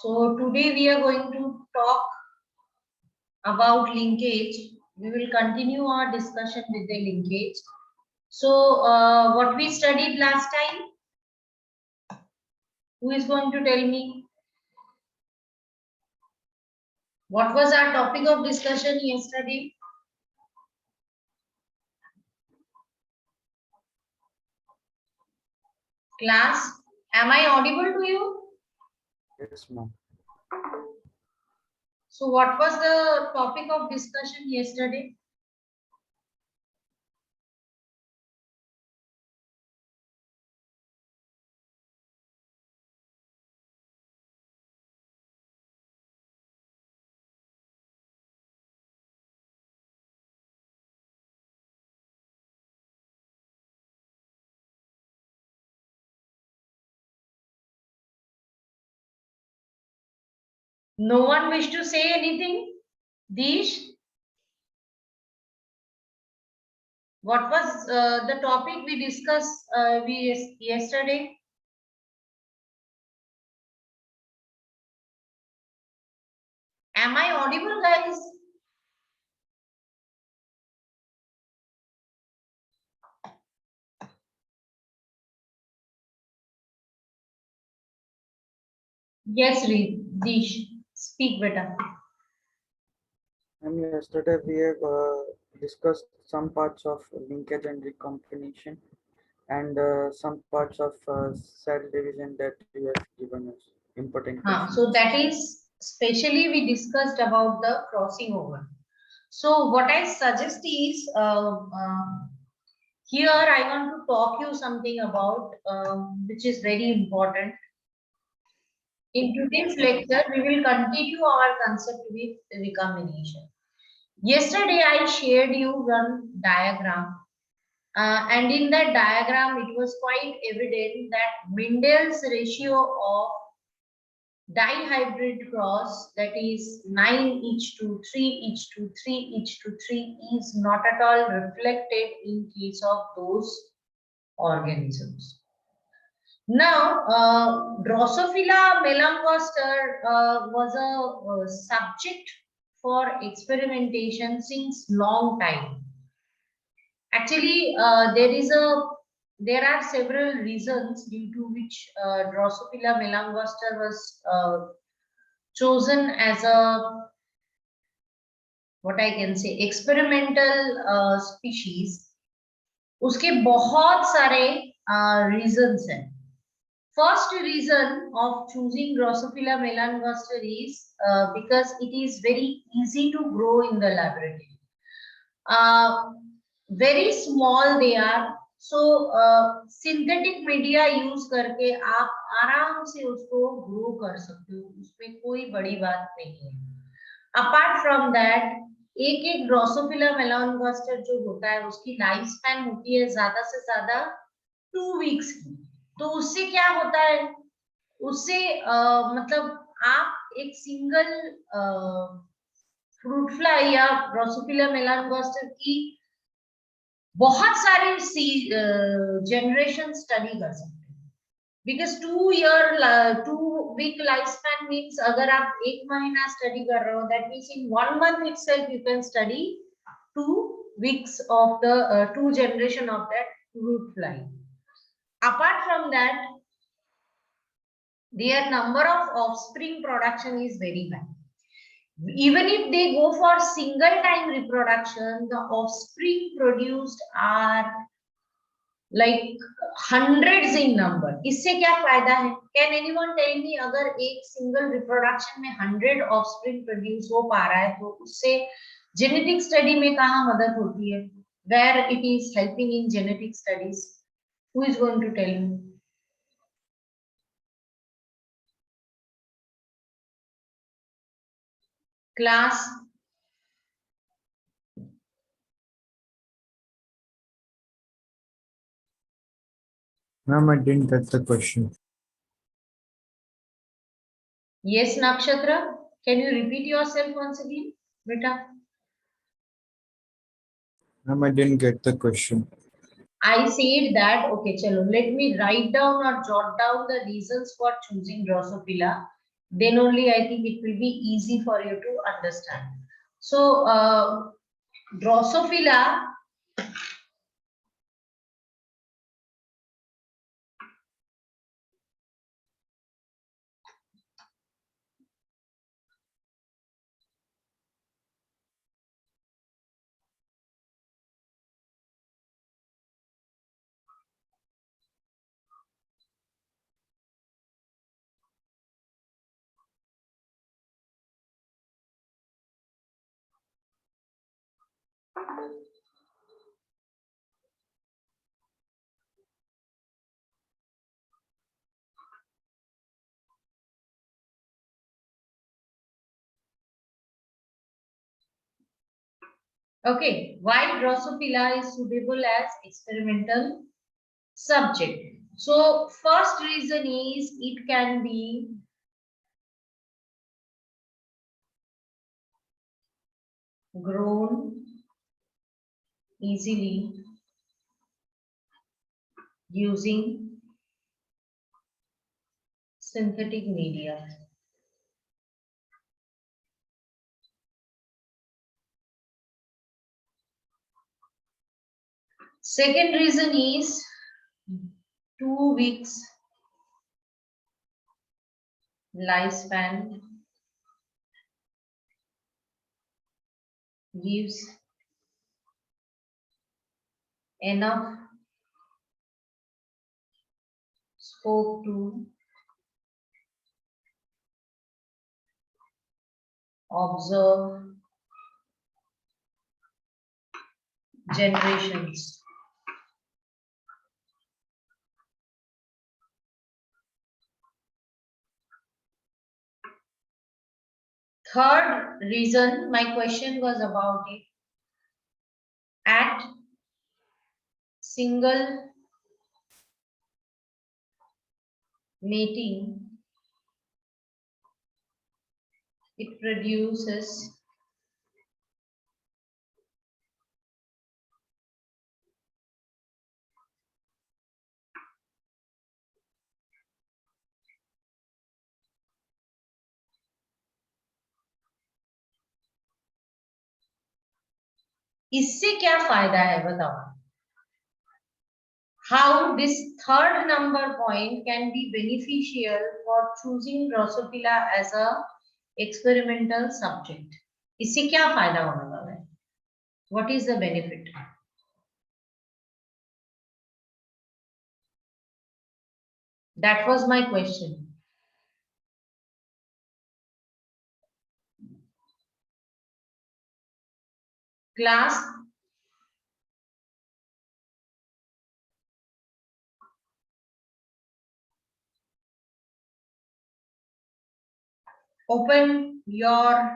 So today we are going to talk about linkage. We will continue our discussion with the linkage. So what we studied last time? Who is going to tell me? What was our topic of discussion yesterday? Class, am I audible to you? Yes, ma'am. So what was the topic of discussion yesterday? No one wish to say anything? Dish? What was the topic we discussed yesterday? Am I audible, guys? Yes, Dish. Speak, beta. And yesterday we have discussed some parts of linkage and recombination and some parts of cell division that you have given us important questions. So that is specially we discussed about the crossing over. So what I suggest is here I want to talk you something about which is very important. In today's lecture, we will continue our concept with recombination. Yesterday, I shared you one diagram, and in that diagram, it was quite evident that Mendel's ratio of dihybrid cross, that is 9:3:3:3 is not at all reflected in case of those organisms. Now, Drosophila melanogaster was a subject for experimentation since long time. Actually, there are several reasons due to which Drosophila melanogaster was chosen as a, what I can say, experimental species. उसके बहुत सारे reasons हैं. First reason of choosing Drosophila melanogaster is because it is very easy to grow in the laboratory. Very small they are, so synthetic media use करके आप आराम से उसको grow कर सकते हो, उसमें कोई बड़ी बात नहीं है. Apart from that, एक Drosophila melanogaster जो होता है उसकी लाइफ स्पैन होती है ज्यादा से ज्यादा 2 वीक्स की. तो उससे क्या होता है, उससे मतलब आप एक सिंगल फ्रूट फ्लाई या ड्रोसोफिला मेलानोगास्टर की बहुत सारे जनरेशन स्टडी कर सकते हैं. Because 2 week life span means अगर आप 1 महीना स्टडी कर रहे हो, that means in 1 month itself you can study 2 weeks of the 2 generation of that fruit fly. Apart from that, their number of offspring production is very high. Even if they go for single time reproduction, the offspring produced are like hundreds in number. इससे क्या फायदा है? Can anyone tell me अगर एक single reproduction में 100 offspring produce हो पा रहा है तो उससे genetic study में कहाँ मदद होती है? Where it is helping in genetic studies? Who is going to tell me? Class. Ma'am, I didn't get the question. Yes, Nakshatra. Can you repeat yourself once again, beta? Ma'am, I didn't get the question. I said that, okay, chalo, let me write down or jot down the reasons for choosing Drosophila. Then only I think it will be easy for you to understand. So, Drosophila, okay, why Drosophila is suitable as experimental subject? So, first reason is it can be grown easily using synthetic media. Second reason is 2 weeks lifespan gives enough scope to observe generations. Third reason, my question was about it. At single mating, it produces इससे क्या फायदा है बताओ? How this third number point can be beneficial for choosing Drosophila as a experimental subject? इससे क्या फायदा होने वाला है? What is the benefit? That was my question. Class, open your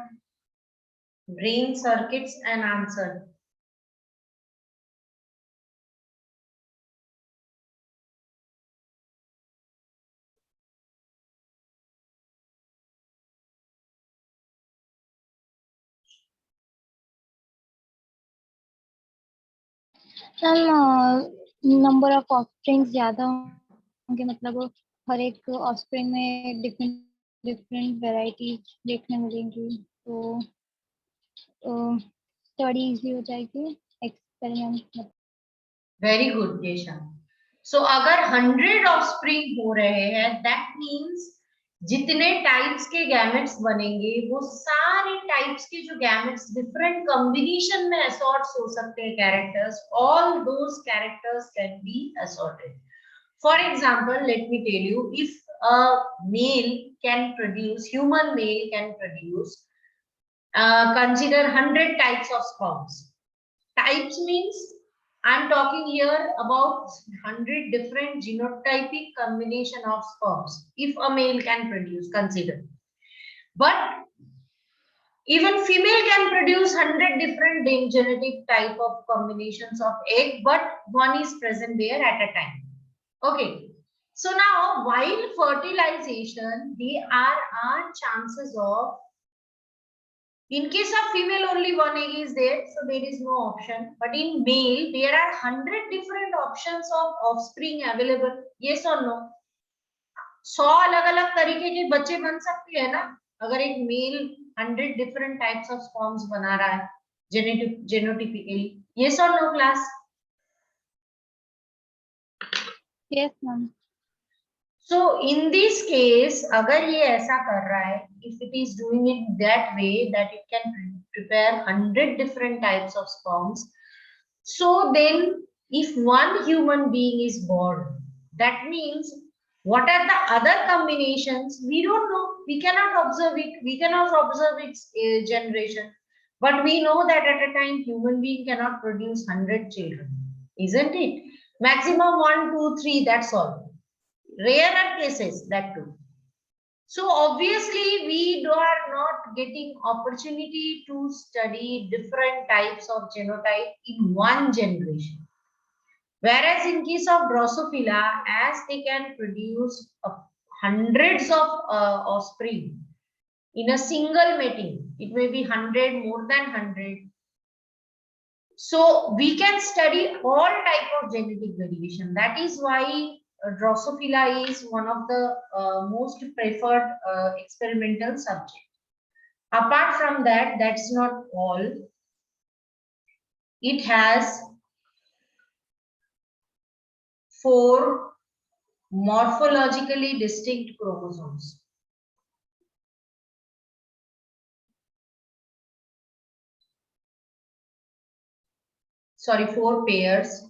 brain circuits and answer. Number of offsprings ज्यादा होंगे, मतलब हर एक ऑफस्प्रिंग में डिफरेंट डिफरेंट वैरायटीज देखने मिलेंगी, तो स्टडी इजी हो जाएगी, experiment. Very good, Desha. So अगर 100 ऑफस्प्रिंग हो रहे हैं, that means जितने टाइप्स के गैमेट्स बनेंगे वो सारे टाइप्स के जो गैमेट्स डिफरेंट कॉम्बिनेशन में असॉर्ट्स हो सकते हैं characters, all those characters can be assorted. For example, let me tell you, if a male can produce, human male can produce, consider 100 types of sperms. Types means I'm talking here about 100 different genotypic combination of sperms. If a male can produce, consider. But even female can produce 100 different genetic type of combinations of egg, but one is present there at a time. Okay. So now, while fertilization, there are chances of, in case of female only one egg is there, so there is no option. But in male, there are 100 different options of offspring available. Yes or no? 100 अलग अलग तरीके के बच्चे बन सकते हैं ना, अगर एक male 100 different types of sperms बना रहा है जेनोटिपिकली। यस और no class? Yes, ma'am. So in this case, अगर ये ऐसा कर रहा है, if it is doing it that way that it can prepare 100 different types of sperms, so then if one human being is born, that means what are the other combinations? We don't know. We cannot observe it. We cannot observe its generation. But we know that at a time, human being cannot produce 100 children, isn't it? Maximum 1, 2, 3. That's all. Rarer cases, that too. So obviously we are not getting opportunity to study different types of genotype in one generation. Whereas in case of Drosophila, as they can produce hundreds of offspring in a single mating, it may be 100, more than 100. So we can study all type of genetic variation. That is why Drosophila is one of the most preferred experimental subject. Apart from that, that's not all. It has 4 morphologically distinct chromosomes. Sorry, 4 pairs.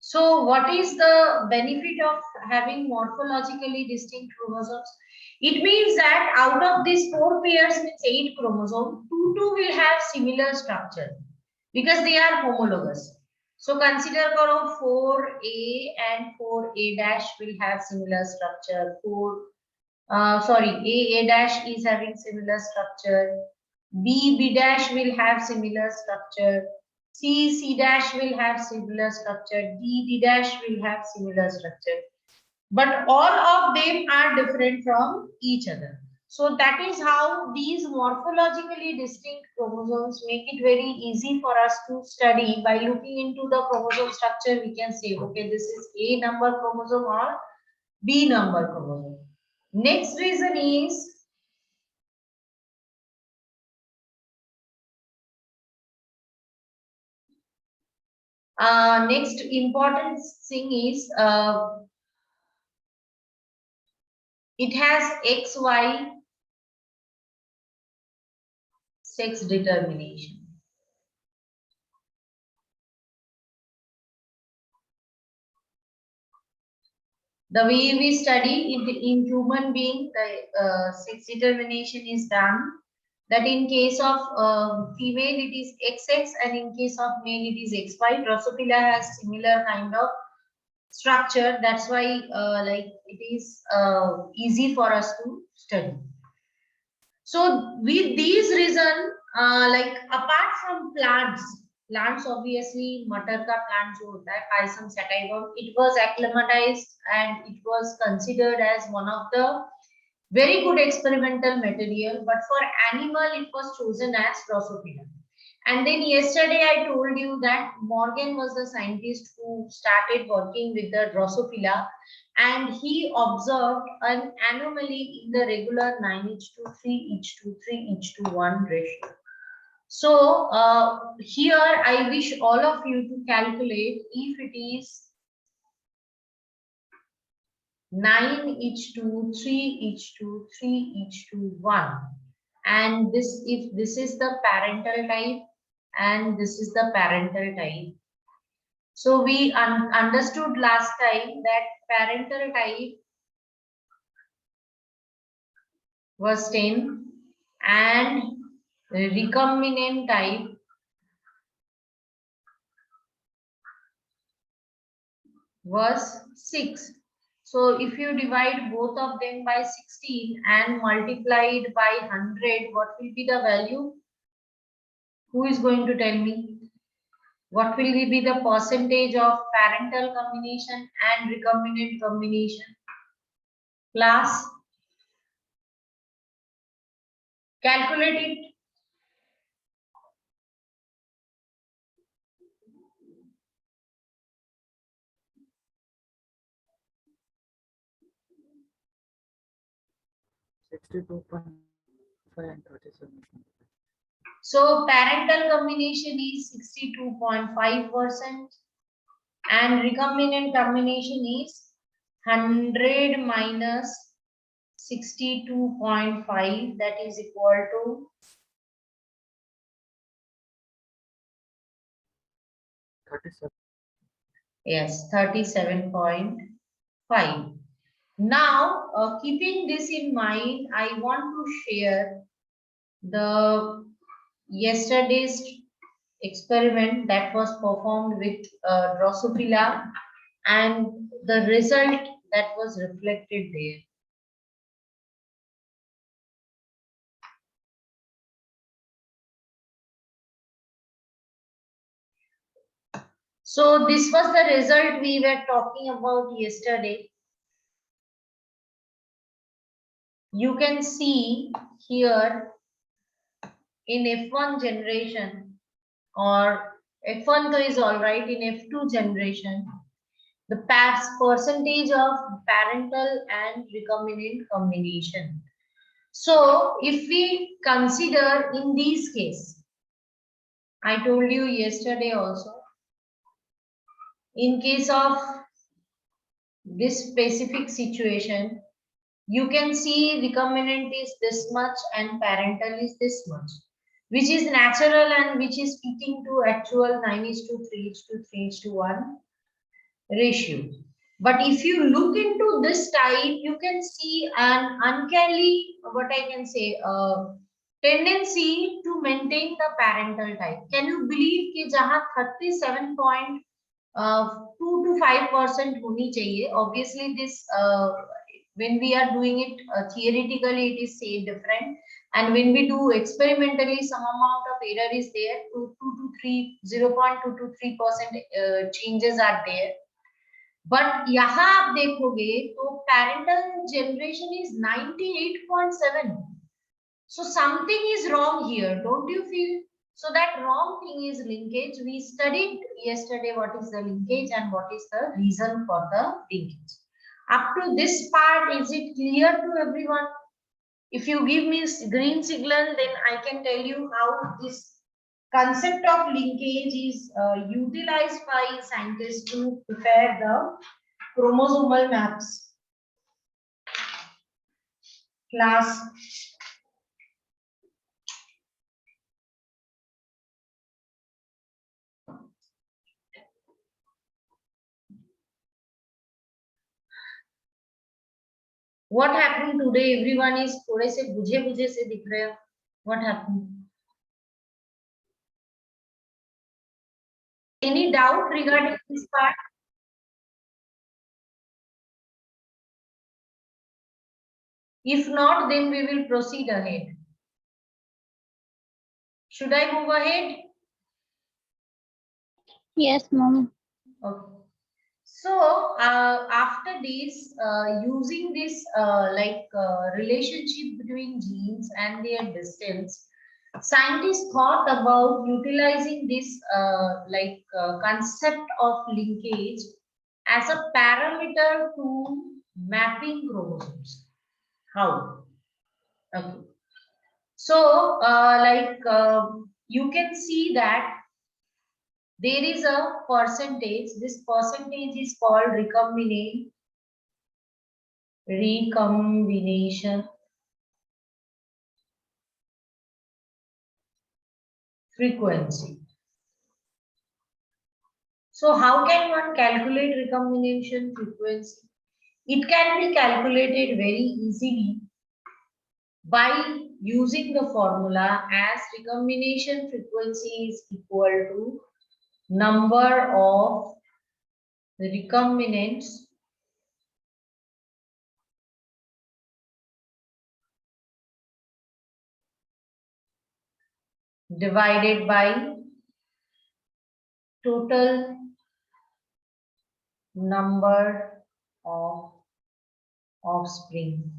So what is the benefit of having morphologically distinct chromosomes? It means that out of these 4 pairs means 8 chromosomes, 2 will have similar structure because they are homologous. So consider 4A and 4A dash will have similar structure. A dash is having similar structure. B dash will have similar structure. C dash will have similar structure. D dash will have similar structure. But all of them are different from each other. So that is how these morphologically distinct chromosomes make it very easy for us to study. By looking into the chromosome structure, we can say, okay, this is A number chromosome or B number chromosome. Next reason is next important thing is it has XY sex determination. The way we study in human being, the sex determination is done. That in case of female it is XX and in case of male it is XY. Drosophila has similar kind of structure. That's why like it is easy for us to study. So with these reason, like apart from plants obviously मटर का plant जो होता है Physarum sativum, it was acclimatized and it was considered as one of the very good experimental material. But for animal, it was chosen as Drosophila. And then yesterday I told you that Morgan was the scientist who started working with the Drosophila, and he observed an anomaly in the regular 9:3:3:1 ratio. So here I wish all of you to calculate if it is 9:3:3:1, and if this is the parental type and this is the parental type. So we understood last time that parental type was 10 and recombinant type was 6. So if you divide both of them by 16 and multiply it by 100, what will be the value? Who is going to tell me? What will be the percentage of parental combination and recombinant combination? Class? Calculate it. and 37. So parental combination is 62.5% and recombinant combination is 100 minus 62.5, that is equal to 37. yes 37.5. Now keeping this in mind, I want to share the yesterday's experiment that was performed with Drosophila and the result that was reflected there. So this was the result we were talking about yesterday. You can see here in F1 generation, or F1 though is all right, in F2 generation, the percentage of parental and recombinant combination. So if we consider in this case, I told you yesterday also, in case of this specific situation, you can see recombinant is this much and parental is this much, which is natural and which is fitting to actual 9:3:3:1 ratio. But if you look into this type, you can see an uncanny, what I can say, tendency to maintain the parental type. Can you believe कि जहाँ 37.2 to 5% होनी चाहिए? Obviously, this when we are doing it theoretically, it is say different, and when we do experimentally, some amount of error is there. 0.2 to 3% changes are there. But यहाँ आप देखोगे तो parental generation is 98.7. So something is wrong here, don't you feel? So that wrong thing is linkage. We studied yesterday what is the linkage and what is the reason for the linkage. Up to this part, is it clear to everyone? If you give me green signal, then I can tell you how this concept of linkage is utilized by scientists to prepare the chromosomal maps. Class. What happened today? Everyone is थोड़े से बुझे से दिख रहे हैं. What happened? Any doubt regarding this part? If not, then we will proceed ahead. Should I move ahead? Yes, mom. Okay. So after this, using this relationship between genes and their distance, scientists thought about utilizing this concept of linkage as a parameter to mapping chromosomes. How? Okay. So you can see that there is a percentage. This percentage is called recombination frequency. So how can one calculate recombination frequency? It can be calculated very easily by using the formula as recombination frequency is equal to number of recombinants divided by total number of offspring.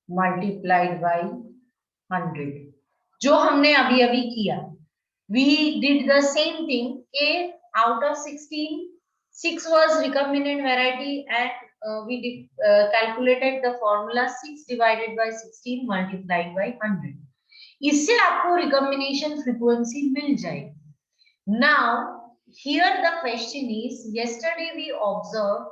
multiplied by 100, जो हमने अभी अभी किया. We did the same thing. Out of 16, 6 was recombinant variety, and we calculated the formula 6 divided by 16 multiplied by 100. इससे आपको recombination frequency मिल जाएगी. Now, here the question is, yesterday we observed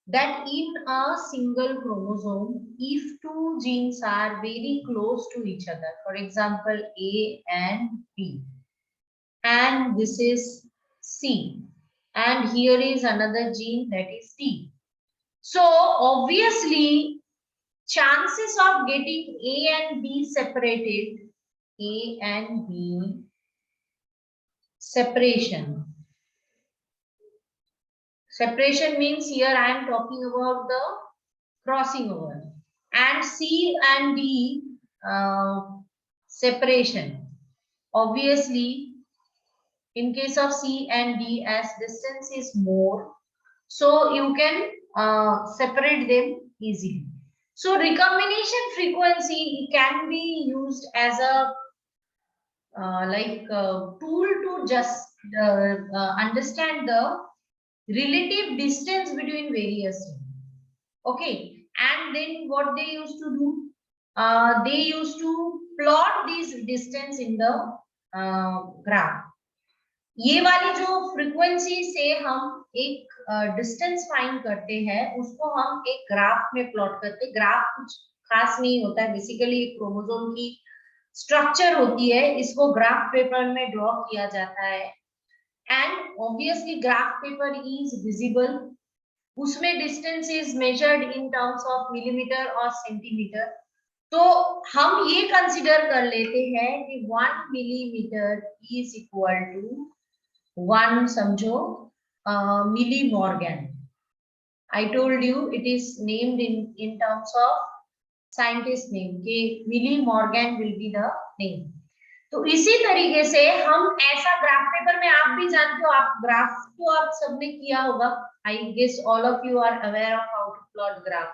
that in a single chromosome, if two genes are very close to each other, for example, A and B, and this is C, and here is another gene that is D. So, obviously, chances of getting A and B separated, A and B separation. Separation means here I am talking about the crossing over, and C and D separation. Obviously, in case of C and D, as distance is more, so you can separate them easily. So recombination frequency can be used as a tool to just understand the relative distance between various genes. Okay, and then what they used to do, they used to plot this distance in the graph. ये वाली जो frequency से हम एक distance find करते हैं, उसको हम एक ग्राफ में प्लॉट करते हैं. ग्राफ कुछ खास नहीं होता है, बेसिकली एक क्रोमोसोम की स्ट्रक्चर होती है, इसको ग्राफ पेपर में ड्रॉ किया जाता है. And obviously graph paper is visible, उसमें distance is measured in terms of millimetre और सेंटीमीटर. तो हम ये कंसिडर कर लेते हैं कि 1 मिलीमीटर इज इक्वल टू 1, समझो, millimorgan. I told you it is named in terms of scientist name, कि millimorgan will be the name. तो इसी तरीके से हम ऐसा ग्राफ पेपर में, आप भी जानते हो, आप ग्राफ तो आप सबने किया होगा. I guess all of you are aware of how to plot graph.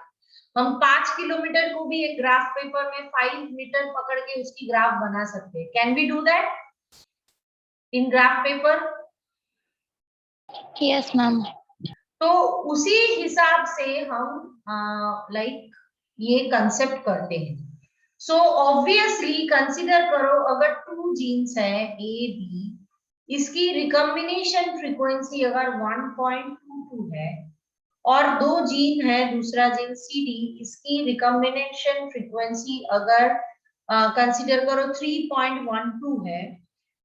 हम 5 किलोमीटर को भी एक ग्राफ पेपर में 5 मीटर पकड़ के उसकी ग्राफ बना सकते हैं. Can we do that in graph paper? Yes, ma'am. तो उसी हिसाब से हम ये कंसेप्ट करते हैं. सो ऑब्वियसली कंसीडर करो, अगर 2 जीन्स है ए बी, इसकी रिकम्बिनेशन फ्रीक्वेंसी अगर 1.22 है, और 2 जीन है, दूसरा जीन सी डी, इसकी रिकम्बिनेशन फ्रीक्वेंसी अगर कंसीडर करो 3.12 है.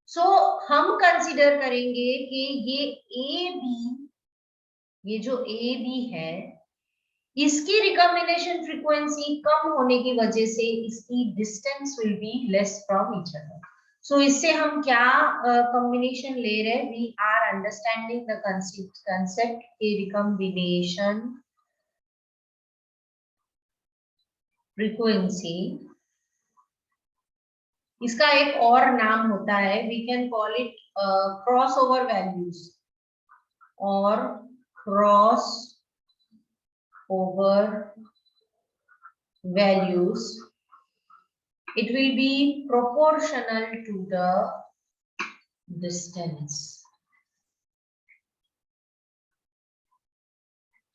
सो हम कंसीडर करेंगे कि ये ए बी, ये जो ए बी है, इसकी रिकम्बिनेशन फ्रीक्वेंसी कम होने की वजह से इसकी distance will be less from each other. So इससे हम क्या कॉम्बिनेशन ले रहे हैं? We are understanding the concept a recombination frequency. इसका एक और नाम होता है, we can call it cross over values और cross over values. It will be proportional to the distance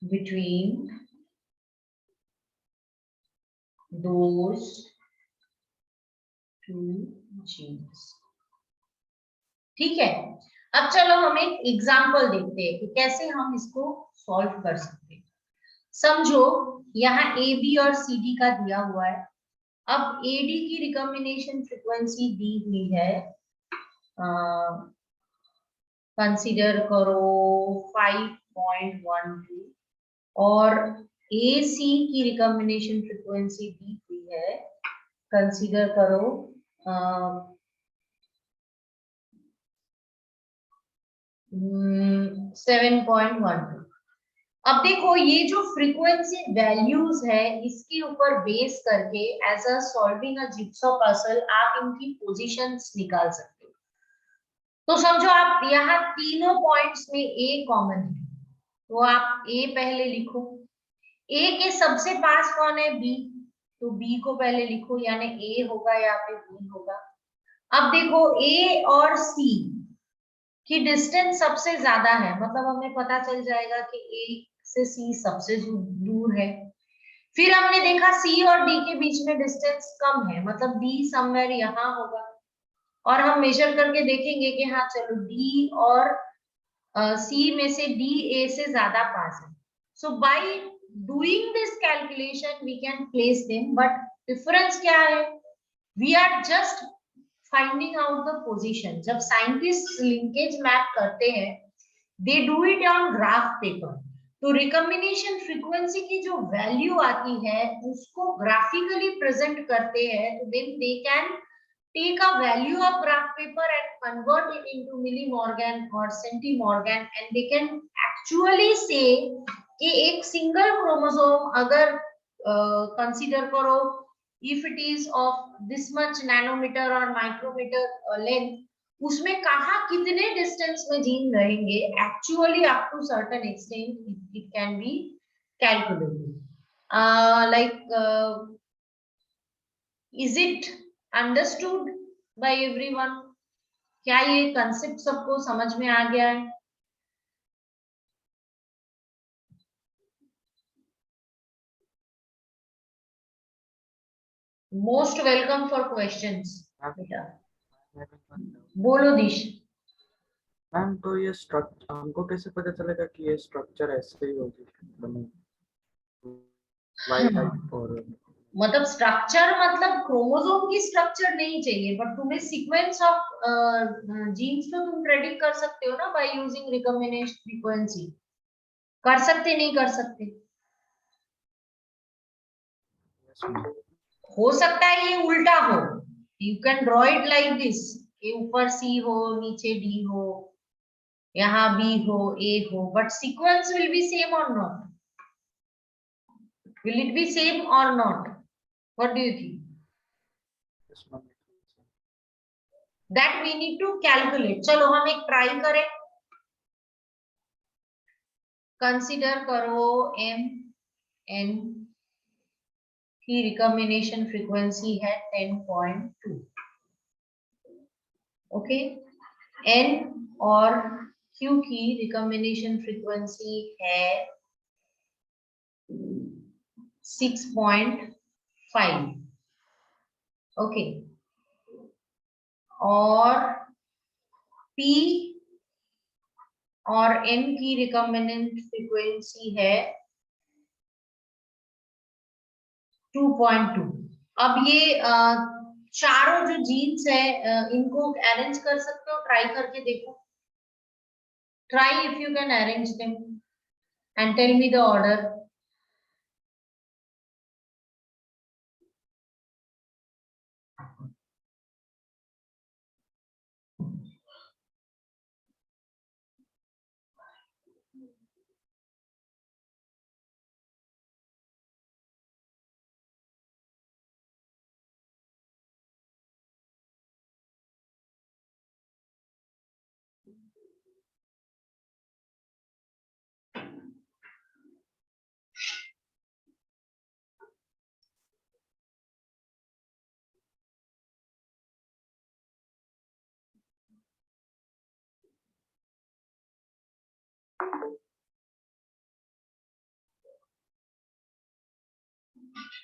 between those two genes. ठीक है, अब चलो हम एक एग्जाम्पल देखते हैं कि कैसे हम इसको सॉल्व कर सकते हैं. समझो यहाँ ए बी और सी डी का दिया हुआ है. अब ए डी की रिकम्बिनेशन फ्रीक्वेंसी दी हुई है, कंसीडर करो 5.12, और ए सी की रिकम्बिनेशन फ्रीक्वेंसी दी हुई है, कंसीडर करो 7.12. अब देखो ये जो फ्रीक्वेंसी वैल्यूज है, इसके ऊपर बेस करके as a solving a jigsaw puzzle आप इनकी पोजीशंस निकाल सकते हो. तो समझो आप यहाँ तीनों पॉइंट्स में ए कॉमन है, तो आप ए पहले लिखो. ए के सबसे पास कौन है? बी। तो बी को पहले लिखो, यानी ए होगा या फिर बी होगा। अब देखो ए और सी की डिस्टेंस सबसे ज्यादा है, मतलब हमें पता चल जाएगा कि ए से सी सबसे दूर है। फिर हमने देखा सी और डी के बीच में डिस्टेंस कम है, मतलब डी समवेयर यहाँ होगा। और हम मेजर करके देखेंगे कि हाँ चलो डी और सी में से डी ए से ज्यादा पास है। So by doing this calculation we can place them, but difference क्या है? We are just finding out the position. जब साइंटिस्ट लिंकेज मैप करते हैं, they do it on graph paper. तो रिकॉम्बिनेशन फ्रीक्वेंसी की जो वैल्यू आती है उसको ग्राफिकली प्रेजेंट करते हैं, तो then they can take a value of graph paper and convert it into millimorgan or centimorgan, and they can actually say कि एक सिंगल क्रोमोसोम अगर कंसीडर करो, if it is of this much nanometer or micrometer length, उसमें कहाँ कितने distance में gene रहेंगे, actually up to certain extent it can be calculated. Like is it understood by everyone? क्या ये कंसेप्ट सबको समझ में आ गया है? Most welcome for questions. बेटा बोलो दीश। मैम तो ये स्ट्रक्चर हमको कैसे पता चलेगा कि ये स्ट्रक्चर ऐसे ही होगी बनी? और मतलब स्ट्रक्चर मतलब क्रोमोसोम की स्ट्रक्चर नहीं चाहिए, बट तुम्हें सीक्वेंस ऑफ जीन्स तो तुम प्रेडिक्ट कर सकते हो ना बाय यूजिंग रिकॉम्बिनेशन फ्रीक्वेंसी। कर सकते नहीं कर सकते? हो सकता है ये उल्टा हो। You can draw it like this, कि ऊपर सी हो नीचे डी हो, यहाँ बी हो ए हो, but sequence will be same और not? Will it be same or not? What do you think? That we need to calculate. चलो हम एक ट्राई करें। कंसिडर करो एम एन की रिकॉम्बिनेशन फ्रीक्वेंसी है 10.2। ओके, एन और क्यू की रिकॉम्बिनेशन फ्रीक्वेंसी है 6.5। ओके, और P और N की रिकॉम्बिनेंट फ्रीक्वेंसी है 2.2। अब ये चारों जो जीन्स है इनको अरेंज कर सकते हो, ट्राई करके देखो। Try if you can arrange them and tell me the order.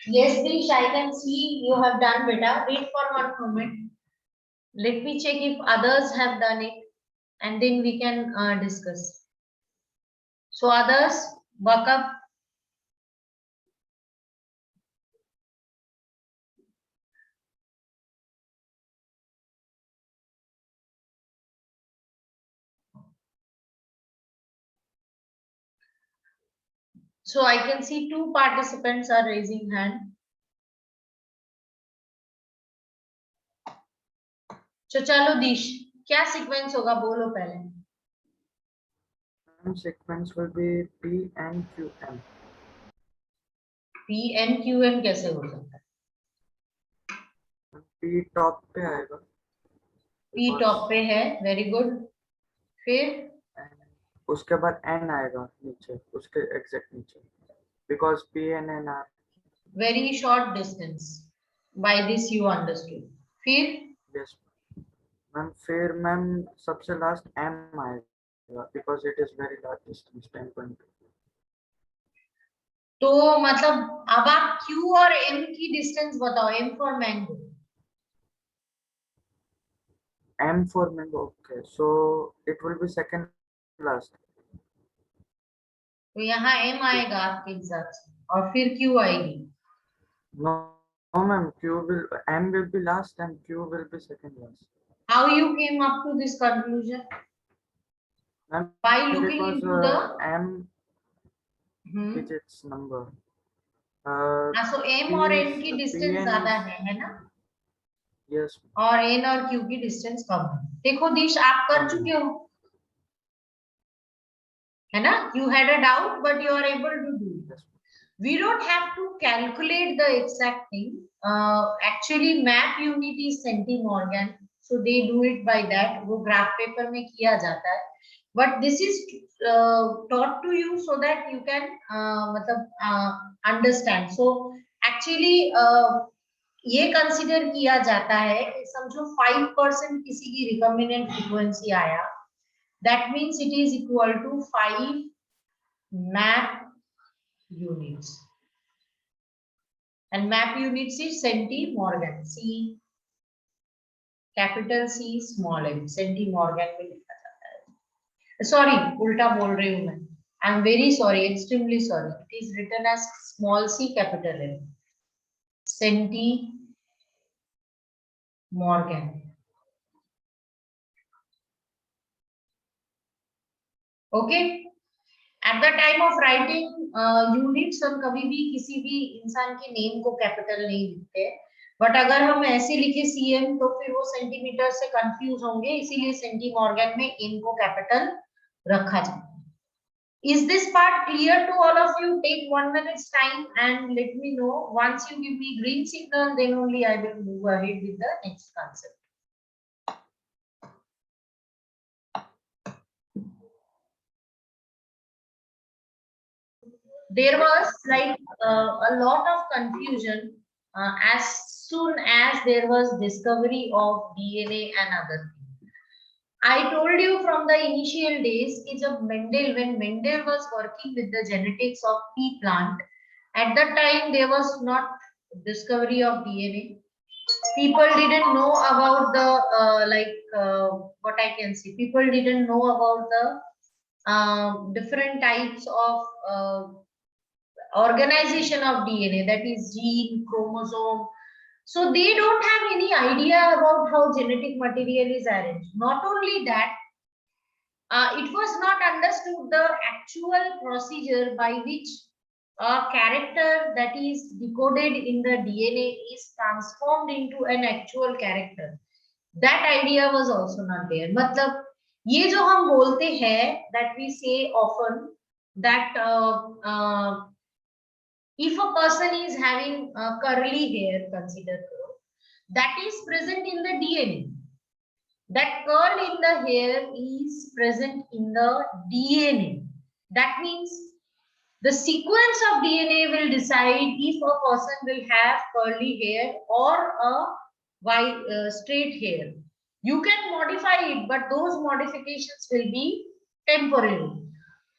Yes, Dish, I can see you have done better. Wait for one moment. Let me check if others have done it, and then we can discuss. So others, work up. So I can see two participants are raising hand. So चलो दिश, क्या sequence होगा बोलो पहले। Sequence will be PNQM। PNQM कैसे हो सकता है? P टॉप पे आएगा। P टॉप पे है, वेरी गुड। फिर उसके बाद N आएगा नीचे, उसके एग्जैक्ट नीचे। because P and N are. Very short distance. By this you understood. फिर Yes. मैम फिर मैम सबसे लास्ट M आएगा because it is very large distance 10.2. तो मतलब अब आप Q और M की डिस्टेंस बताओ. M for mango. M for mango. Okay, so it will be second last. तो यहाँ M आएगा आपके हिसाब से और फिर Q आएगी. No, no, ma'am. M will be last and Q will be second last. How you came up to this conclusion? Ma'am, By looking because into the M digits number. so M P और is N की P distance and ज्यादा is है ना? yes. और N और Q की distance कम है. देखो दिश आप कर चुके हो, है ना? You had a doubt, but you are able to do it. Yes. We don't have to calculate the exact thing. Actually, map unit is centimorgan, so they do it by that. वो graph paper में किया जाता है. But this is taught to you so that you can मतलब understand. So actually ये consider किया जाता है कि समझो 5% किसी की रिकम्बिनेंट फ्रीक्वेंसी आया. That means it is equal to 5 map units. And map units is centimorgan. C capital C small m centimorgan में लिखा जाता है. Sorry, उल्टा बोल रही हूँ मैं. I am very sorry, extremely sorry. It is written as small c capital M. Centimorgan. Okay. At the time of writing units हम कभी भी किसी भी इंसान के नेम को कैपिटल नहीं लिखते. बट अगर हम ऐसे लिखे सीएम तो फिर वो सेंटीमीटर से कंफ्यूज होंगे, इसीलिए सेंटीमॉर्गन में एम को कैपिटल रखा जाता है. Is this part clear to all of you? Take 1 minute's time and let me know. Once you give me green signal, then only I will move ahead with the next concept. There was like a lot of confusion as soon as there was discovery of DNA and other things. I told you from the initial days when Mendel was working with the genetics of pea plant, at that time there was not discovery of DNA. People didn't know about the what I can say. People didn't know about the different types of organization of DNA, that is gene, chromosome. So they don't have any idea about how genetic material is arranged. Not only that, it was not understood the actual procedure by which a character that is decoded in the DNA is transformed into an actual character. That idea was also not there. मतलब ये जो हम बोलते हैं, that we say often that if a person is having curly hair, consider that is present in the DNA. That curl in the hair is present in the DNA. That means the sequence of DNA will decide if a person will have curly hair or a straight hair. You can modify it, but those modifications will be temporary.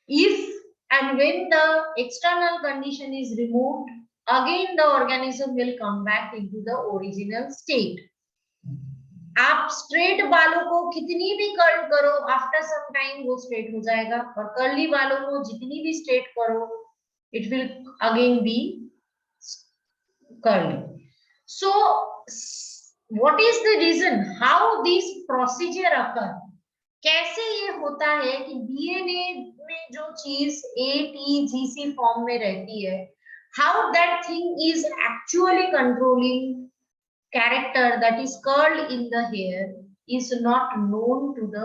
If and when the external condition is removed, again the organism will come back into the original state. आप straight बालों को कितनी भी curl करो, after some time वो straight हो जाएगा, और कर्ली बालों को जितनी भी स्ट्रेट करो, it will again be curly. So what is the reason how this procedure occur? कैसे ये होता है कि डीएनए में जो चीज ATGC फॉर्म में रहती है, how that thing is actually controlling character that is curled in the hair is not known to the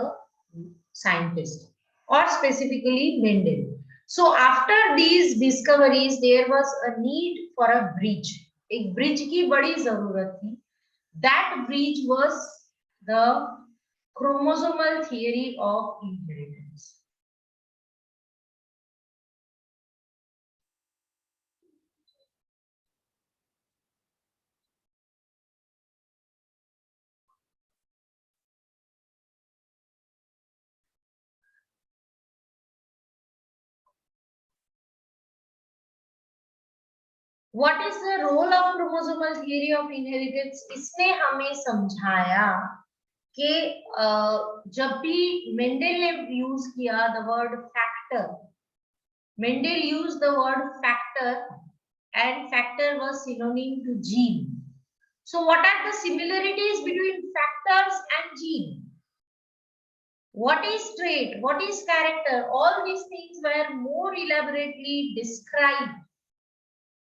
scientist or specifically Mendel. So after these discoveries there was a need for a bridge. एक bridge की बड़ी जरूरत थी. That bridge was the chromosomal theory of inheritance. What is the role of chromosomal theory of inheritance? इसने हमें समझाया कि जब भी मेंडल ने यूज किया the word factor, Mendel use the word factor and factor was synonym to gene. So what are the similarities between factors and gene? What is trait? What is character? All these things were more elaborately described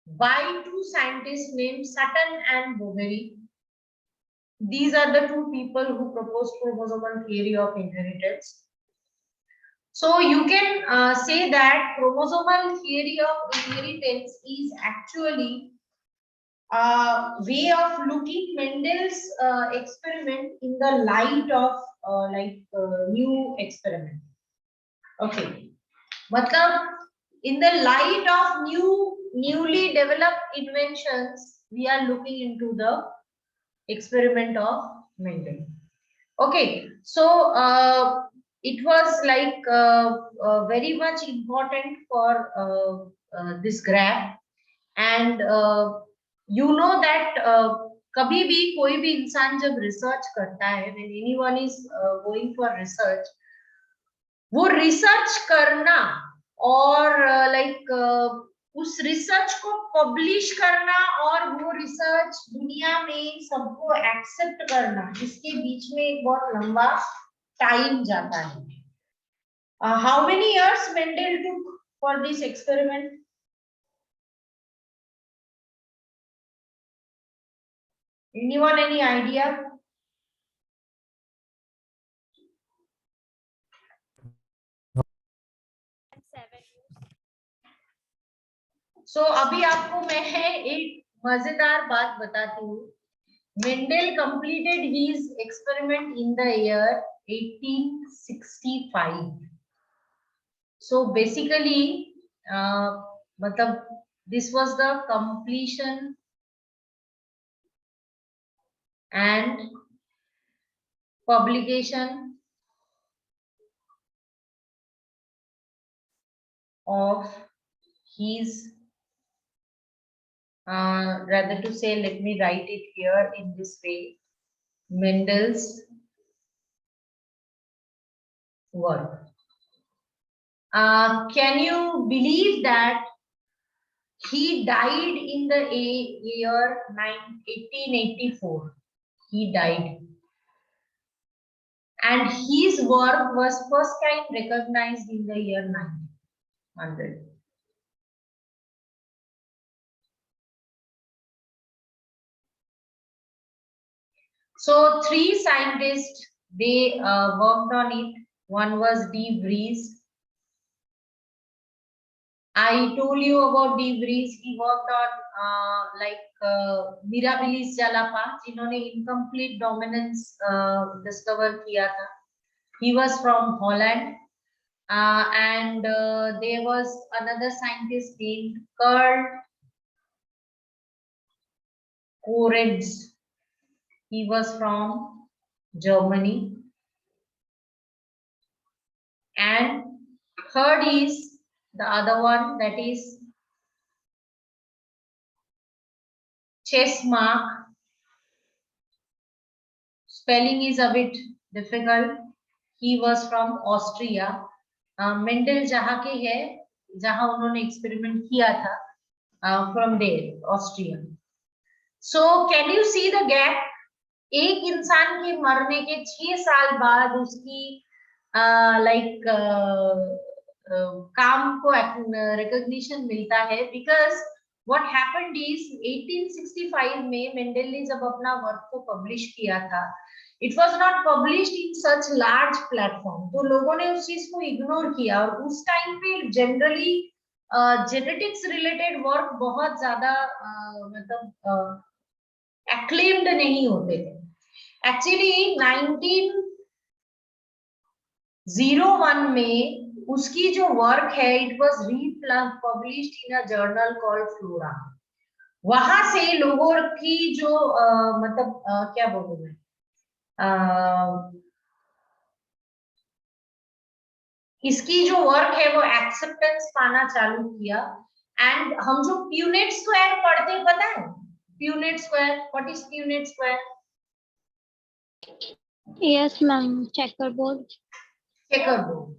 by two scientists named Sutton and Boveri. These are the two people who proposed chromosomal theory of inheritance. So you can say that chromosomal theory of inheritance is actually a way of looking Mendel's experiment in the light of new experiment. Okay, matlab in the light of newly developed inventions, we are looking into the experiment of Mendel. Okay, so it was like very much important for this graph, and you know that कभी भी कोई भी इंसान जब research करता है, when anyone is going for research, वो research करना और उस रिसर्च को पब्लिश करना और वो रिसर्च दुनिया में सबको एक्सेप्ट करना, इसके बीच में एक बहुत लंबा टाइम जाता है. How many years Mendel took for this experiment? Anyone, any idea? So अभी आपको मैं एक मजेदार बात बताती हूँ. Mendel completed his experiment in the year 1865. So basically, मतलब this was the completion and publication of his, rather to say, let me write it here in this way, Mendel's work. Can you believe that he died in the year 1884? He died. And his work was first time recognized in the year 1900. So three scientists, they worked on it. One was De Vries. I told you about De Vries. He worked on Mirabilis Jalapa, जिन्होंने incomplete dominance discover किया था. He was from Holland. And there was another scientist named Karl Koretz. He was from Germany. And third is the other one, that is Chesmark. Spelling is a bit difficult. He was from Austria. Mendel जहाँ के है, जहाँ उन्होंने experiment किया था, from there, Austria. So can you see the gap? एक इंसान के मरने के 6 साल बाद उसकी काम को recognition मिलता है, because what happened is 1865 में मेंडल ने जब अपना वर्क को पब्लिश किया था, it was not published in such large platform, तो लोगों ने उस चीज को इग्नोर किया. और उस टाइम पे जनरली जेनेटिक्स रिलेटेड वर्क बहुत ज्यादा मतलब acclaimed नहीं होते थे. Actually 1901 में उसकी जो वर्क है, it was republished in a journal called Flora. वहां से लोगों की जो मतलब क्या बोलूं मैं, इसकी जो वर्क है वो एक्सेप्टेंस पाना चालू किया. एंड हम जो प्यूनेट स्क्वायर पढ़ते हैं पता है, Punnett square, what is Punnett square? Yes, ma'am. Checkerboard. Chequerboard.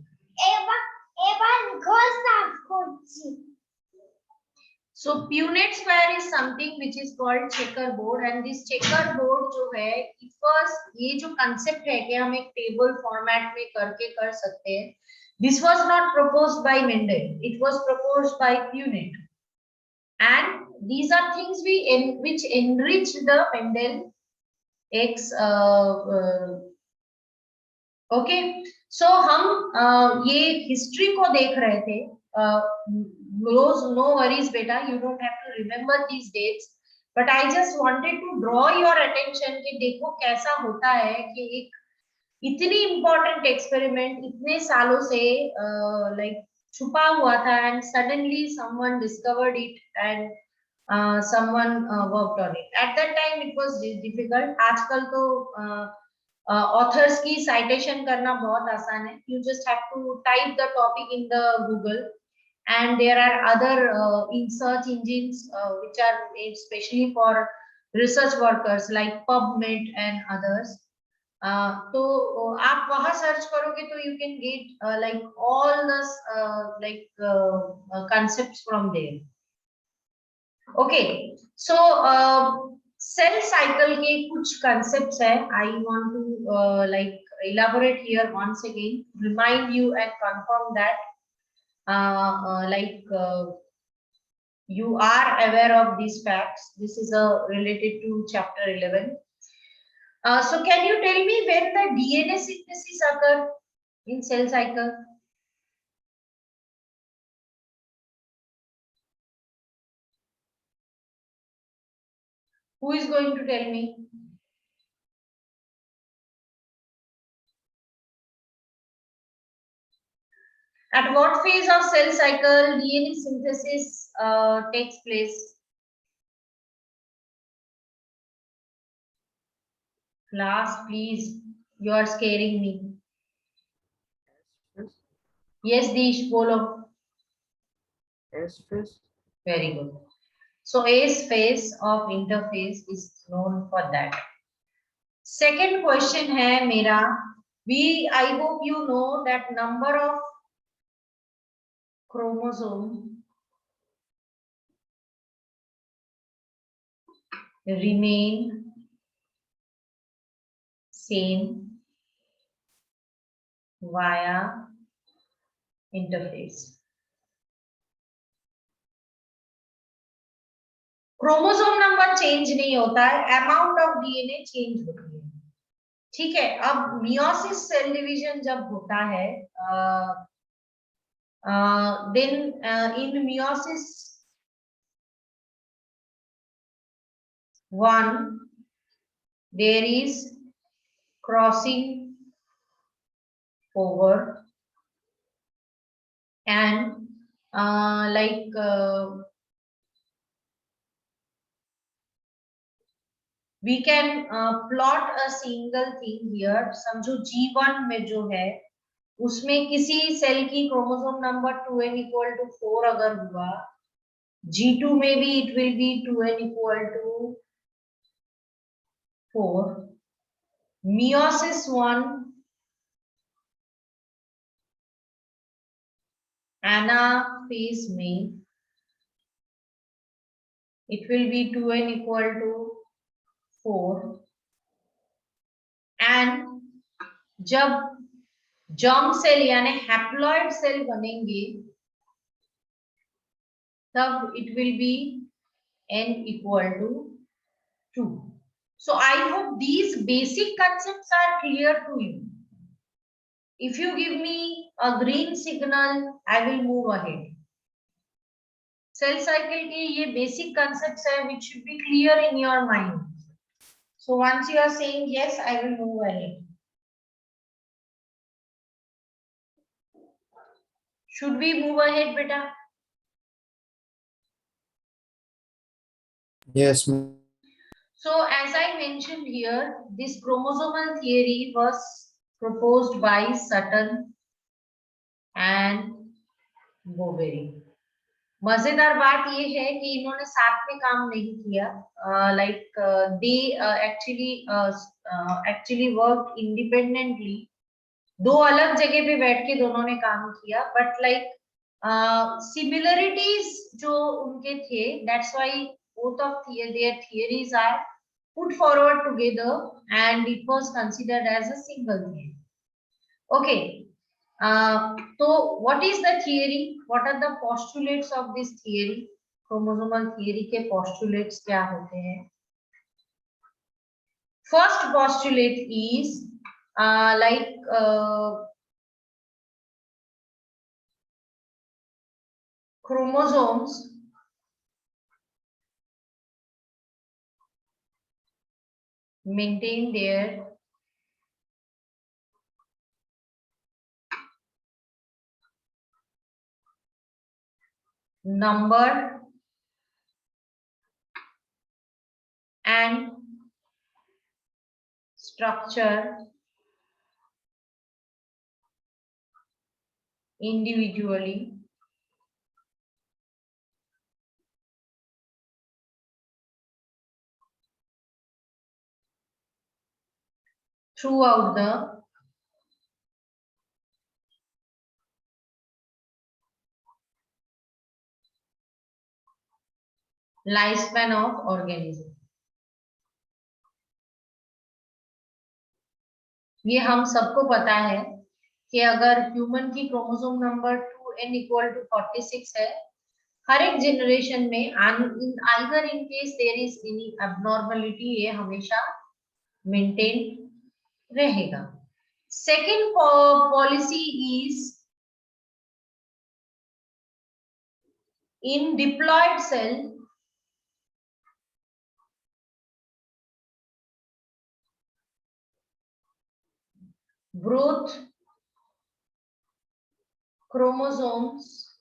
So Punnett square is something which is called checkerboard, and this checkerboard जो है, it was ये जो concept है कि हम एक table format में करके कर सकते हैं, this was not proposed by Mendel, it was proposed by Punnett, and these are things which enrich the Mendel X. Okay, so हम ये हिस्ट्री को देख रहे थे. नो वरीज बेटा, you don't have to remember these dates, but I just wanted to draw your attention कि देखो कैसा होता है कि एक इतनी इंपॉर्टेंट एक्सपेरिमेंट इतने सालों से लाइक छुपा हुआ था, and suddenly someone discovered it and someone worked on it. At that time it was difficult. आजकल तो ऑथर्स की साइटेशन करना बहुत आसान है. You just have to type the topic in the Google, and there are other search engines which are especially for research workers like PubMed and others. तो आप वहां सर्च करोगे तो you can get like all the concepts from there. Okay, so cell cycle के कुछ concepts है. I want to like elaborate here once again, remind you and confirm that you are aware of these facts. This is related to chapter 11. So can you tell me when the DNA synthesis occur in cell cycle? Who is going to tell me? At what phase of cell cycle DNA synthesis takes place? Class, please. You are scaring me. Yes, Dish, bolo. S phase. Very good. So S phase of interphase is known for that. Second question है मेरा. I hope you know that number of chromosome remain same via interphase. Chromosome number change नहीं होता है, amount of DNA change होती है. ठीक है. अब मियोसिस सेल डिवीजन जब होता है, then in meiosis 1 there is crossing over, and we can plot a single thing here. समझो G1 में जो है उसमें किसी सेल की chromosome number 2n equal to 4 अगर हुआ, G2 में भी it will be 2n equal to 4. Meiosis 1 anaphase में it will be 2n equal to 4, and जब जर्म सेल यानी हैप्लॉइड सेल बनेंगे तब it will be n equal to 2. So I hope these basic concepts are clear to you. If you give me a green signal, I will move ahead. Cell cycle के ये basic concepts है which should be clear in your mind. So once you are saying yes, I will move ahead. Should we move ahead, beta? Yes, ma'am. So as I mentioned here, this chromosomal theory was proposed by Sutton and Boveri. मजेदार बात ये है कि इन्होंने साथ में काम नहीं किया, like they actually work independently, दो अलग जगह पे बैठ के दोनों ने काम किया, बट लाइक सिमिलरिटीज जो उनके थे, that's why both of their theories are put forward together and it was considered as a single theory. Okay. So what is the theory? What are the postulates of this theory? Chromosomal theory के postulates क्या होते हैं? First postulate is chromosomes maintain their number and structure individually throughout the lifespan of organism. ये हम सबको पता है कि अगर ह्यूमन की chromosome number 2n equal to 46 है, हर एक जनरेशन में either in case there is any abnormality, ये हमेशा मेंटेन रहेगा. Second policy is in diploid cell both chromosomes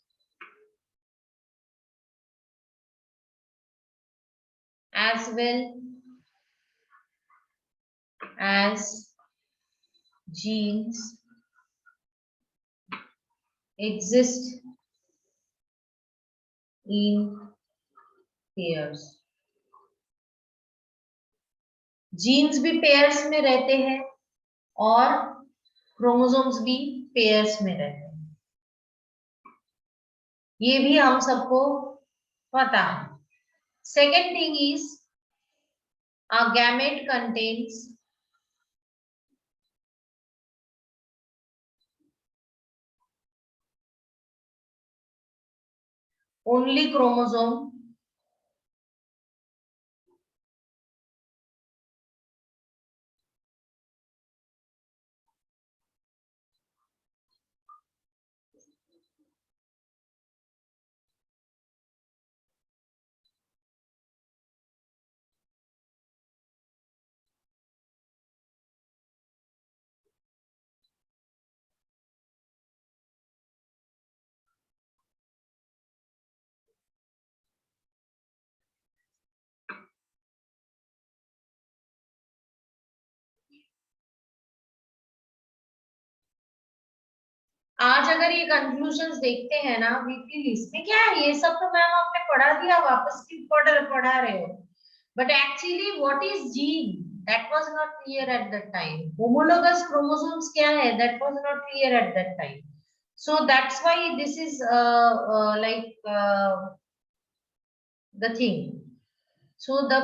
as well as genes exist in pairs. Genes भी pairs में रहते हैं और क्रोमोसोम्स भी पेयर्स में रहते हैं, ये भी हम सबको पता है. Second thing is a gamete contains only chromosome आज अगर ये कंक्लूजन्स देखते हैं ना वीकली, इसमें क्या है, ये सब तो मैम आपने पढ़ा दिया, वापस की पढ़ा रहे हो, but actually what is gene, that was not clear at that time. Homologous chromosomes क्या है, that was not clear at that time. So that's why this is the thing. So the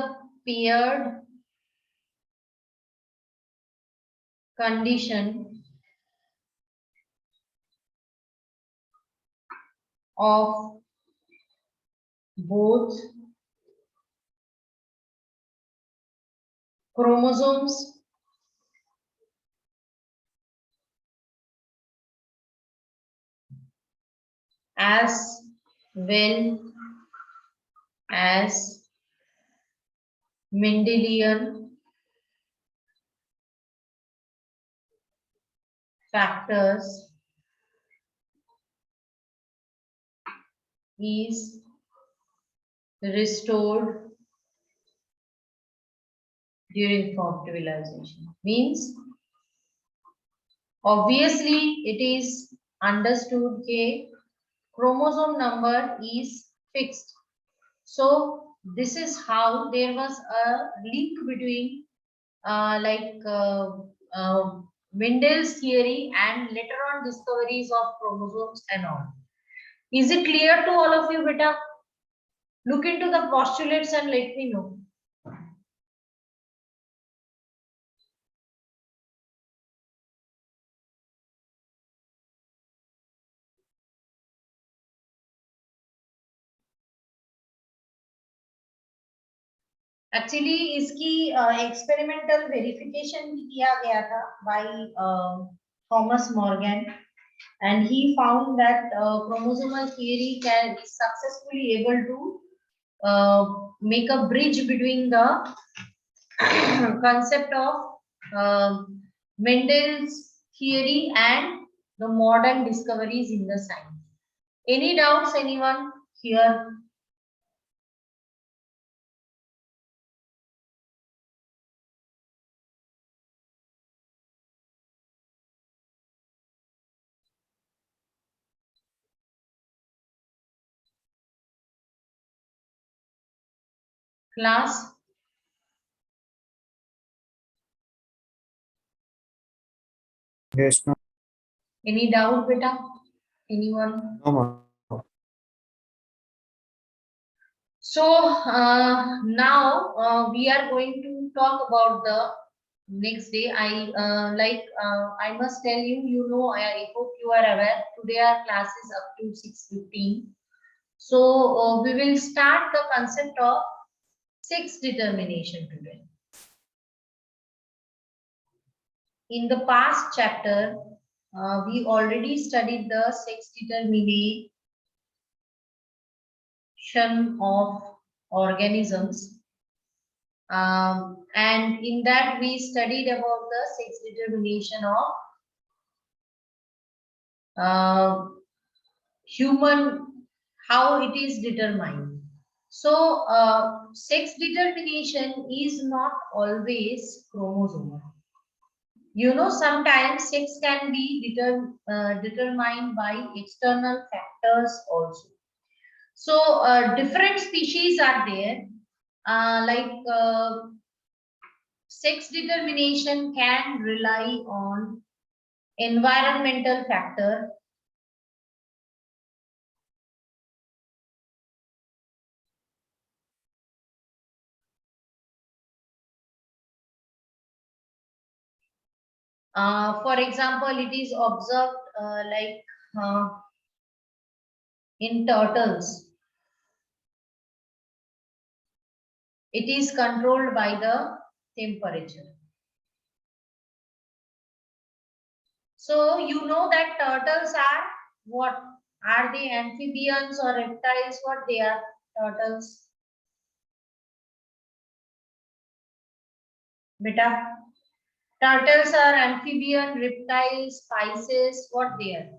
paired condition of both chromosomes as well as Mendelian factors is restored during fertilization. Means obviously it is understood that chromosome number is fixed. So this is how there was a link between Mendel's theory and later on discoveries of chromosomes and all. Is it clear to all of you, beta? Look into the postulates and let me know. Actually इसकी experimental verification भी किया गया था by Thomas Morgan, and he found that chromosomal theory can successfully able to make a bridge between the concept of Mendel's theory and the modern discoveries in the science. Any doubts, anyone here? Class? Yes, ma'am. Any doubt, beta? Anyone? No, ma'am. So now we are going to talk about the next day. I must tell you, you know, I hope you are aware. Today our class is up to 6:15. So we will start the concept of sex determination today. In the past chapter, we already studied the sex determination of organisms, and in that we studied about the sex determination of human, how it is determined. So sex determination is not always chromosomal. You know, sometimes sex can be determined by external factors also. So different species are there, sex determination can rely on environmental factor, for example, it is observed in turtles. It is controlled by the temperature. So you know that turtles are what? Are they amphibians or reptiles? What they are? Turtles. Beta. Turtles are amphibian, reptiles, spices. What they are?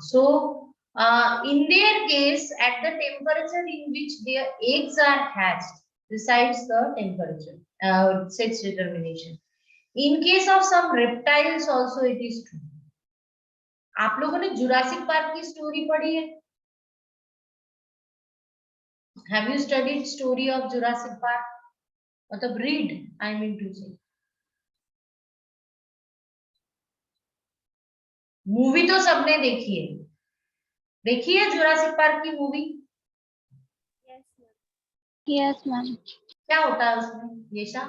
So in their case, at the temperature in which their eggs are hatched, decides the temperature, sex determination. In case of some reptiles also it is true. आप लोगों ने Jurassic park की story पढ़ी है? Have you studied story of Jurassic Park? मतलब read, I mean to say. Movie तो सबने देखी है. देखी है जुरासिक पार्क की मूवी? Yes, ma'am. क्या होता है उसमें येशा?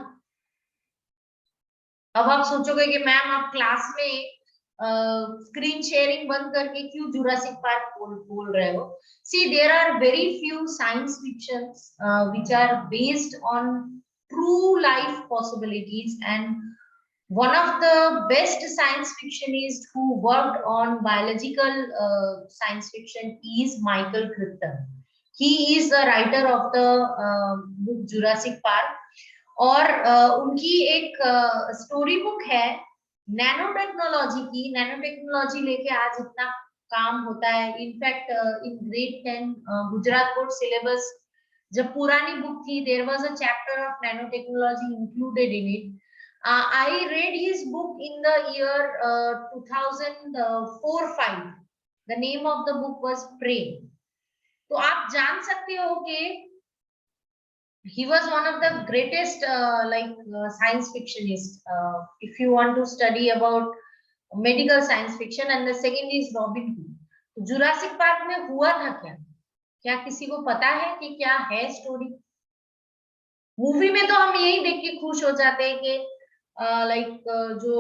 अब आप सोचोगे कि मैम आप क्लास में स्क्रीन शेयरिंग बंद करके क्यों जुरासिक पार्क बोल रहे हो? See, there are very few science fictions which are based on true life possibilities, and one of the best science fictionists who worked on biological science fiction is Michael Crichton. He is the writer of the book Jurassic Park. और उनकी एक story book है nano technology लेके आज इतना काम होता है. In fact in grade 10 Gujarat board syllabus जब पुरानी बुक थी, there was a chapter of nano technology included in it. I read his book in the year 2004-5. The name of the book was Prey. तो आप जान सकते हो कि he was one of the greatest science fictionist. If you want to study about medical science fiction, and the second is Robin Hood. Jurassic park में हुआ था क्या? क्या किसी को पता है कि क्या है स्टोरी? मूवी में तो हम यही देख के खुश हो जाते हैं कि जो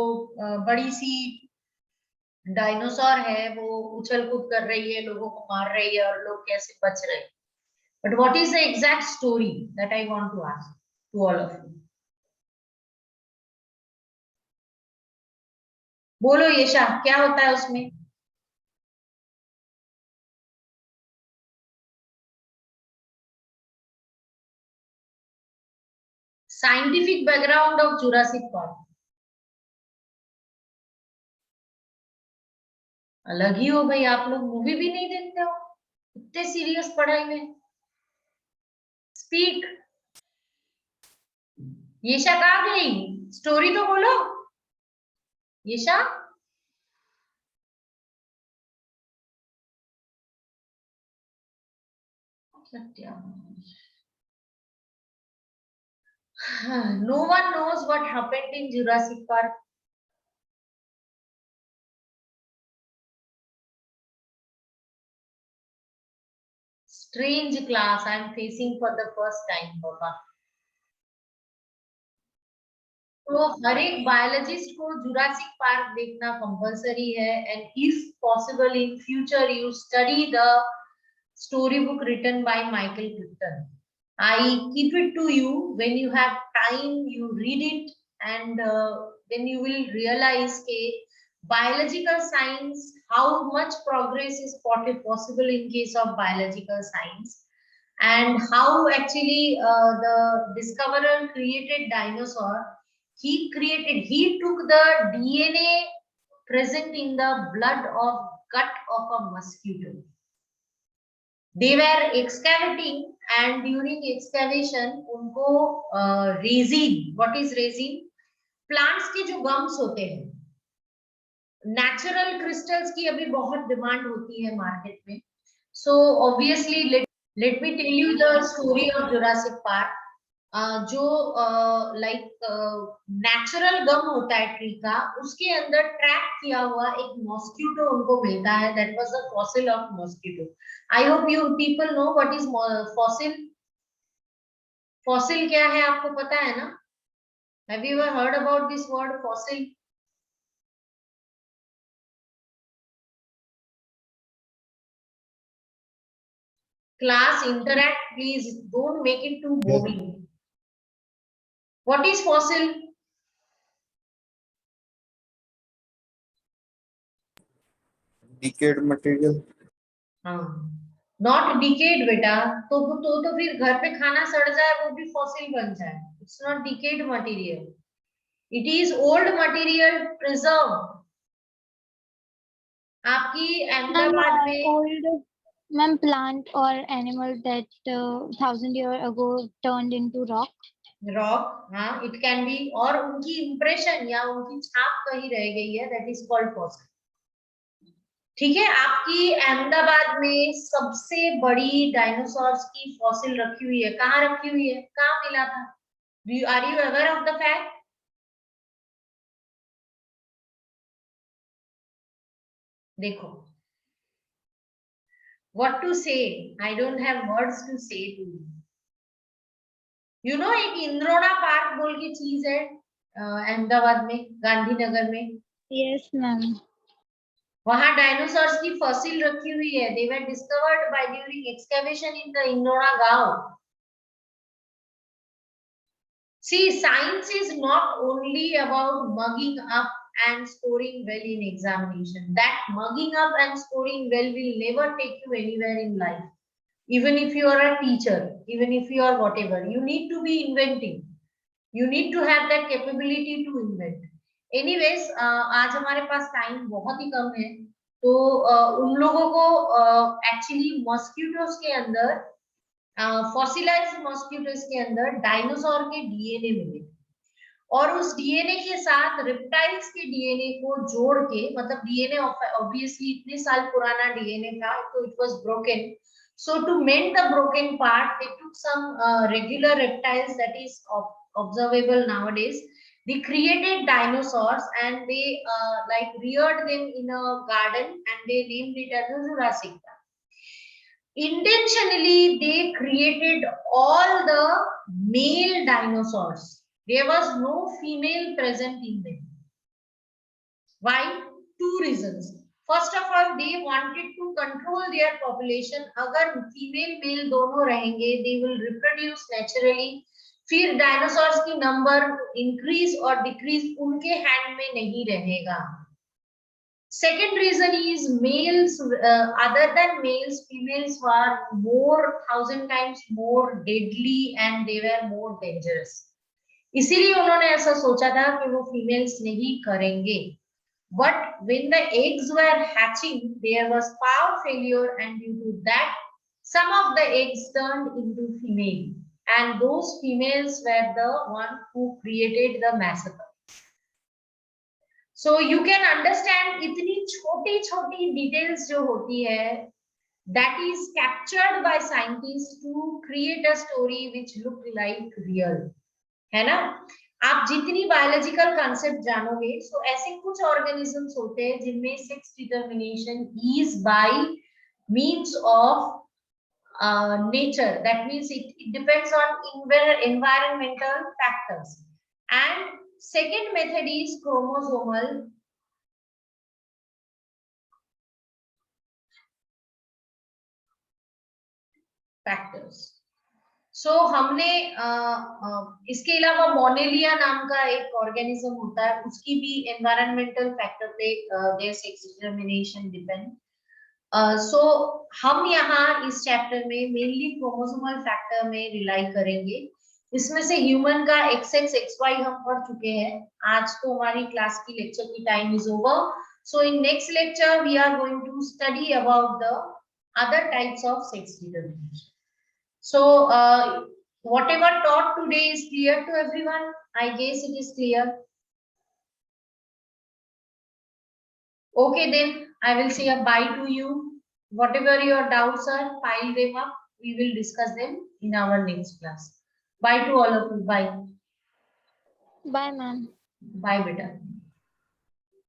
बड़ी सी डायनासोर है वो उछल कूद कर रही है, लोगों को मार रही है और लोग कैसे बच रहे हैं. But what is the exact story that I want to ask to all of you? बोलो येशा, क्या होता है उसमें? Scientific background of Jurassic park अलग ही हो भाई. आप लोग मूवी भी नहीं देखते हो, इतने सीरियस पढ़ाई में. स्पीक. येशा कहाँ गई? स्टोरी तो बोलो येशा. No one knows what happened in Jurassic Park. Strange class I am facing for the first time, Baba. तो हर एक बायोलॉजिस्ट को जुरासिक पार्क देखना कंपलसरी है. And if possible in future you study the story book written by Michael Crichton. I keep it to you. When you have time, you read it, and then you will realize biological science, how much progress is possible in case of biological science, and how actually the discoverer created dinosaur. He took the DNA present in the blood of gut of a mosquito. They were excavating, and during excavation उनको resin, what is resin? Plants के जो gums होते हैं, natural crystals की अभी बहुत demand होती है मार्केट में. So obviously let me tell you the story of Jurassic Park. जो नेचुरल गम होता है ट्री का, उसके अंदर ट्रैप किया हुआ एक मॉस्किटो उनको मिलता है. That was the fossil of mosquito. I hope you people know what is fossil. Fossil क्या है आपको पता है ना? Have you ever heard about this word fossil? Class, interact please, don't make it too boring. What is fossil? Decayed material. Not decade बेटा. तो फिर घर पे खाना सड़ जाए वो भी फॉसिल बन जाए. It's not decade material, it is old material preserve. आपकी अहमदाबाद में old ma'am plant or animal that 1,000 years ago turned into rock. Rock, हाँ इट कैन बी. और उनकी इंप्रेशन या उनकी छाप कहीं रह गई है, दैट इज कॉल्ड फॉसिल. ठीक है. आपकी अहमदाबाद में सबसे बड़ी डायनासोर्स की फॉसिल रखी हुई है. कहाँ रखी हुई है? कहाँ मिला था? Are you aware of the fact? देखो, what to say, I don't have words to say to you. You know एक इंद्रोणा पार्क बोल की चीज है अहमदाबाद में, गांधीनगर में. Yes ma'am. वहां डायनासोर्स की फॉसिल रखी हुई है. They were discovered by during excavation in the Indrona गांव. See, science is not only about mugging up and scoring well in examination. That mugging up and scoring well will never take you anywhere in life. Even if you are a teacher, even if you are whatever, you need to be inventing. You need to have that capability to invent. Anyways, आज हमारे पास time बहुत ही कम है, तो उन लोगों को actually mosquitoes के अंदर, फॉसिलाइज्ड मॉस्किटोस के अंदर डायनासोर के डीएनए मिले. और उस डीएनए के साथ रेप्टाइल्स के डीएनए को जोड़ के, मतलब डीएनए ऑब्वियसली इतने साल पुराना डीएनए था, तो it was broken. So to mend the broken part, they took some regular reptiles that is observable nowadays. They created dinosaurs and they like reared them in a garden and they named it as a Jurassic Park. Intentionally, they created all the male dinosaurs. There was no female present in them. Why? Two reasons. First of all, they wanted to control their population. अगर female male दोनों रहेंगे, they will reproduce naturally. फिर dinosaurs की number increase और decrease उनके hand में नहीं रहेगा. Second reason is males, other than males, females were more 1,000 times more deadly and they were more dangerous. इसीलिए उन्होंने ऐसा सोचा था कि वो females नहीं करेंगे. But when the eggs were hatching, there was power failure, and due to that, some of the eggs turned into female, and those females were the one who created the massacre. So you can understand इतनी छोटी छोटी details जो होती है, that is captured by scientists to create a story which look like real, है ना? आप जितनी बायोलॉजिकल कंसेप्ट जानोगे, सो ऐसे कुछ ऑर्गेनिजम्स होते हैं जिनमें sex determination is by means of nature. That means it depends on environmental factors. And second method is chromosomal factors. So हमने इसके अलावा मोनेलिया नाम का एक ऑर्गेनिज्म होता है, उसकी भी एनवायरमेंटल फैक्टर पे देयर सेक्स डिटरमिनेशन डिपेंड. सो हम यहाँ इस चैप्टर में मेनली क्रोमोसोमल फैक्टर में रिलाई करेंगे. इसमें से ह्यूमन का XX XY हम पढ़ चुके हैं. आज तो हमारी क्लास की लेक्चर की time is over. So in next lecture we are going to study about the other types of sex determination. So whatever taught today is clear to everyone. I guess it is clear. Okay, then I will say a bye to you. Whatever your doubts are, pile them up. We will discuss them in our next class. Bye to all of you. Bye. Bye, ma'am. Bye, beta.